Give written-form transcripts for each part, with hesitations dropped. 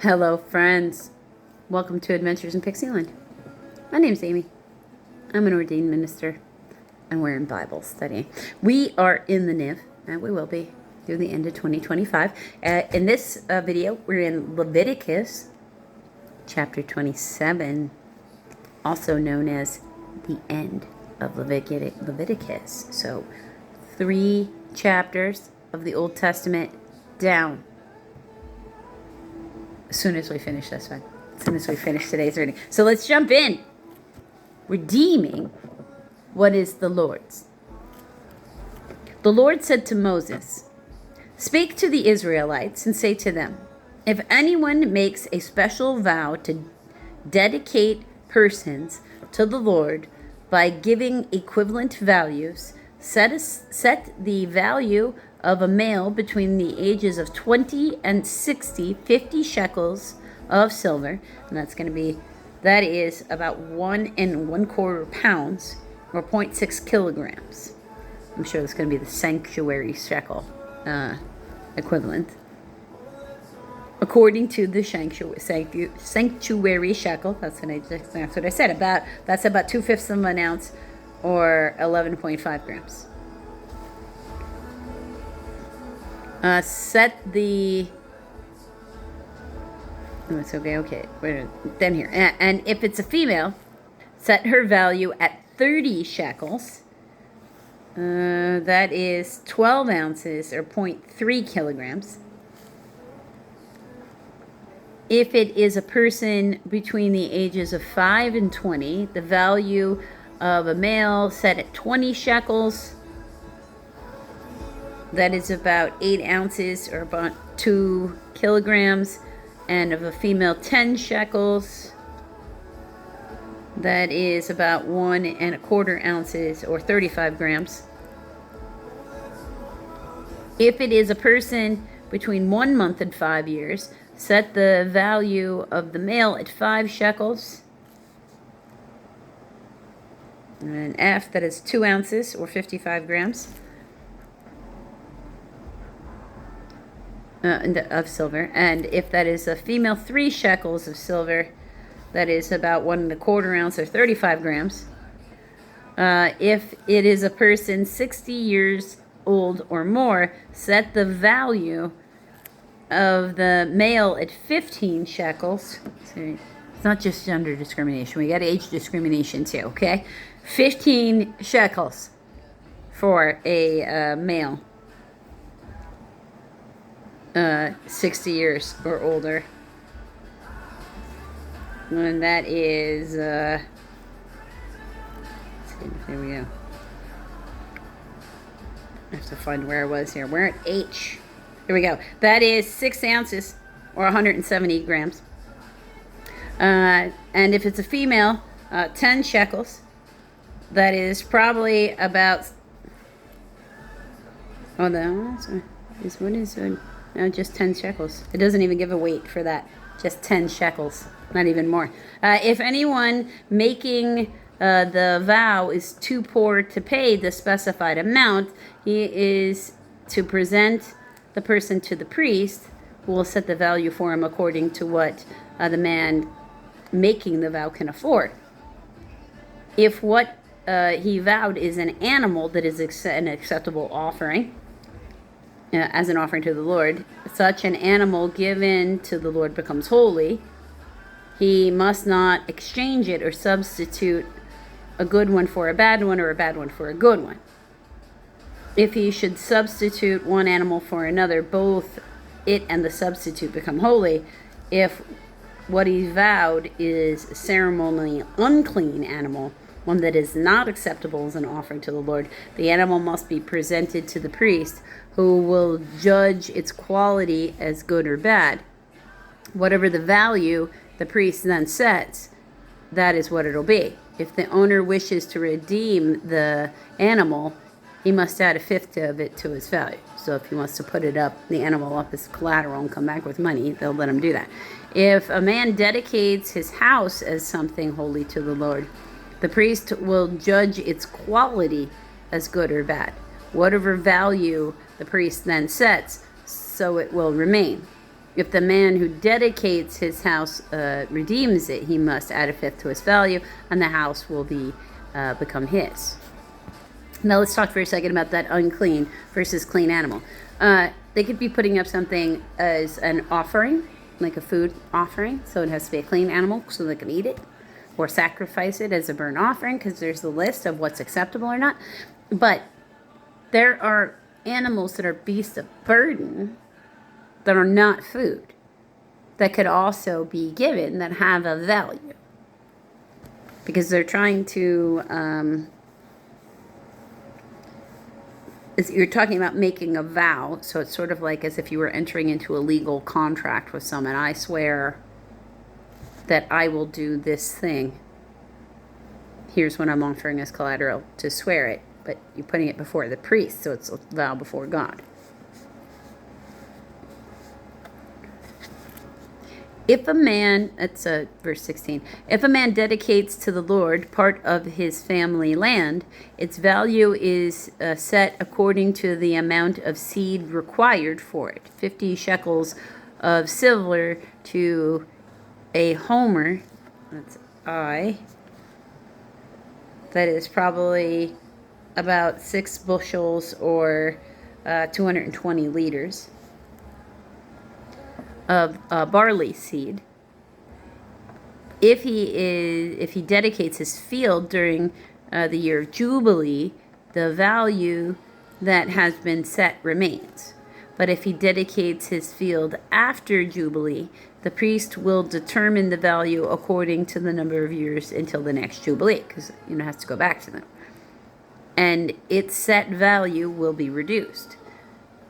Hello, friends. Welcome to Adventures in Pixieland. My name's Amy. I'm an ordained minister, and we're in Bible study. We are in the NIV, and we will be through the end of 2025. In this video, we're in Leviticus, chapter 27, also known as the end of Leviticus. So, 3 chapters of the Old Testament down. As soon as we finish this one. As soon as we finish today's reading. So let's jump in. Redeeming what is the Lord's. The Lord said to Moses, "Speak to the Israelites and say to them, if anyone makes a special vow to dedicate persons to the Lord by giving equivalent values, set the value of a male between the ages of 20 and 60, 50 shekels of silver," and that is about 1 1/4 pounds, or 0.6 kilograms. I'm sure that's going to be the sanctuary shekel equivalent. According to the sanctuary shekel, that's what I said. That's about 2/5 of an ounce, or 11.5 grams. Set the... Oh, it's okay. Then here. And if it's a female, set her value at 30 shekels. That is 12 ounces, or 0.3 kilograms. If it is a person between the ages of 5 and 20, the value of a male set at 20 shekels. That is about 8 ounces, or about 2 kilograms. And of a female, 10 shekels. That is about 1 1/4 ounces, or 35 grams. If it is a person between 1 month and 5 years, set the value of the male at 5 shekels. And F, that is 2 ounces, or 55 grams. Of silver. And if that is a female, 3 shekels of silver. That is about 1 1/4 ounce, or 35 grams. If it is a person 60 years old or more, set the value of the male at 15 shekels. So it's not just gender discrimination. We got age discrimination too, okay? 15 shekels for a male. 60 years or older. And that is, there we go. I have to find where I was here. We're at H. Here we go. That is 6 ounces, or 170 grams. And if it's a female, 10 shekels. That is probably about, what is it? No, just 10 shekels. It doesn't even give a weight for that. Just 10 shekels, not even more. If anyone making the vow is too poor to pay the specified amount, he is to present the person to the priest, who will set the value for him according to what the man making the vow can afford. If what he vowed is an animal that is an acceptable offering, as an offering to the Lord, such an animal given to the Lord becomes holy. He must not exchange it or substitute a good one for a bad one, or a bad one for a good one. If he should substitute one animal for another, both it and the substitute become holy. If what he vowed is a ceremonially unclean animal, one that is not acceptable as an offering to the Lord, the animal must be presented to the priest, who will judge its quality as good or bad. Whatever the value the priest then sets, that is what it'll be. If the owner wishes to redeem the animal, he must add 1/5 of it to his value. So if he wants to put the animal up as collateral and come back with money, they'll let him do that. If a man dedicates his house as something holy to the Lord, the priest will judge its quality as good or bad. Whatever value the priest then sets, so it will remain. If the man who dedicates his house redeems it, he must add a fifth to its value, and the house will become his. Now let's talk for a second about that unclean versus clean animal. They could be putting up something as an offering, like a food offering, so it has to be a clean animal so they can eat it, or sacrifice it as a burnt offering, because there's the list of what's acceptable or not. But there are animals that are beasts of burden that are not food, that could also be given, that have a value, because they're trying to you're talking about making a vow, so it's sort of like as if you were entering into a legal contract with someone. I swear that I will do this thing. Here's what I'm offering as collateral to swear it, but you're putting it before the priest, so it's a vow before God. If a man, that's verse 16, if a man dedicates to the Lord part of his family land, its value is set according to the amount of seed required for it. 50 shekels of silver to a homer, that's I, that is probably about 6 bushels or 220 liters. Of barley seed. If he dedicates his field during the year of Jubilee, the value that has been set remains. But if he dedicates his field after Jubilee, the priest will determine the value according to the number of years until the next Jubilee, because it has to go back to them. And its set value will be reduced.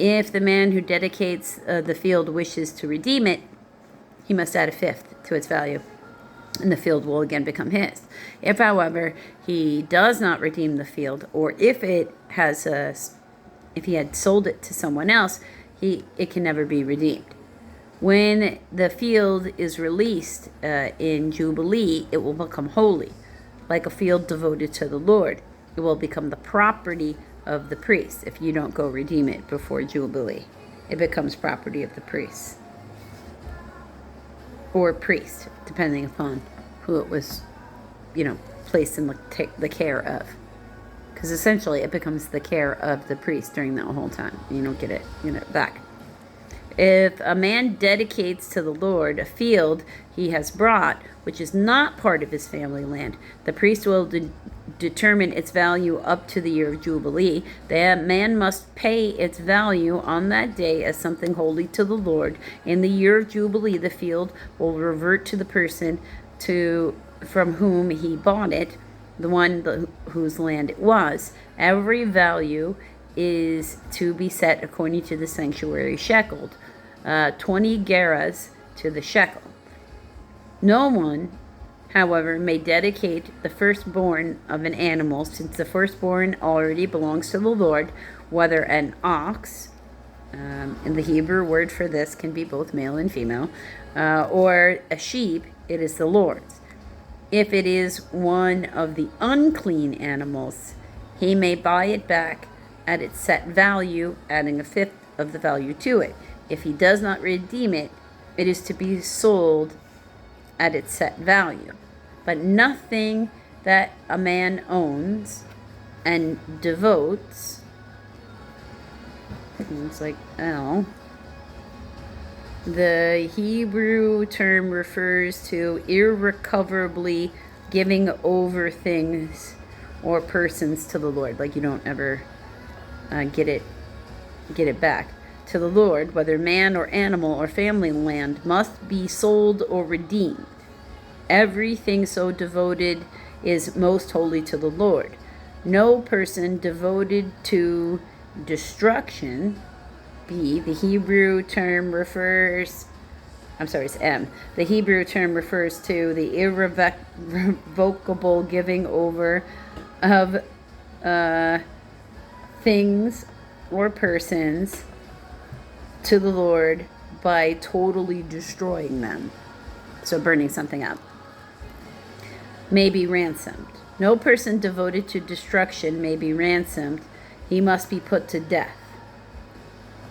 If the man who dedicates the field wishes to redeem it, he must add a fifth to its value, and the field will again become his. If, however, he does not redeem the field, or if he had sold it to someone else, it can never be redeemed. When the field is released in Jubilee, it will become holy, like a field devoted to the Lord. It will become the property of the priest. If you don't go redeem it before Jubilee, it becomes property of the priest, or priest, depending upon who it was, placed in the care of. Because essentially, it becomes the care of the priest during that whole time. You don't get it back. If a man dedicates to the Lord a field he has brought, which is not part of his family land, the priest will determine its value up to the year of Jubilee. The man must pay its value on that day as something holy to the Lord. In the year of Jubilee, the field will revert to the person from whom he bought it, the one whose land it was. Every value is to be set according to the sanctuary shekelled, 20 gerahs to the shekel. No one, however, may dedicate the firstborn of an animal, since the firstborn already belongs to the Lord, whether an ox, and the Hebrew word for this can be both male and female, or a sheep, it is the Lord's. If it is one of the unclean animals, he may buy it back at its set value, adding a fifth of the value to it. If he does not redeem it, it is to be sold at its set value. But nothing that a man owns and devotes, it's like, the Hebrew term refers to irrecoverably giving over things or persons to the Lord. Like you don't ever get it back to the Lord, whether man or animal or family land, must be sold or redeemed. Everything so devoted is most holy to the Lord. No person devoted to destruction, B, the Hebrew term refers, it's M. The Hebrew term refers to the irrevocable giving over of things or persons to the Lord by totally destroying them. So burning something up. May be ransomed. No person devoted to destruction may be ransomed. He must be put to death.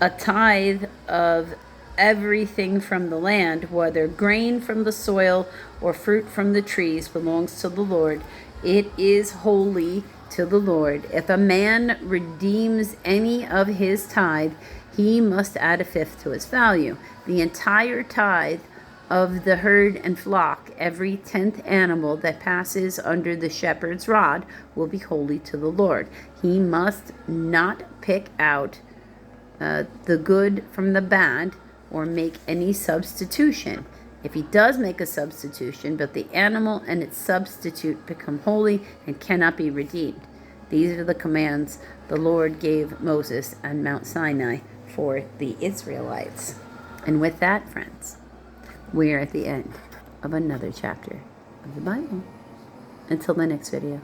A tithe of everything from the land, whether grain from the soil or fruit from the trees, belongs to the Lord. It is holy to the Lord. If a man redeems any of his tithe, he must add a fifth to its value. The entire tithe of the herd and flock, every 10th animal that passes under the shepherd's rod, will be holy to the Lord. He must not pick out the good from the bad or make any substitution. If he does make a substitution, but the animal and its substitute become holy and cannot be redeemed. These are the commands the Lord gave Moses on Mount Sinai for the Israelites. And with that, friends, we are at the end of another chapter of the Bible. Until the next video.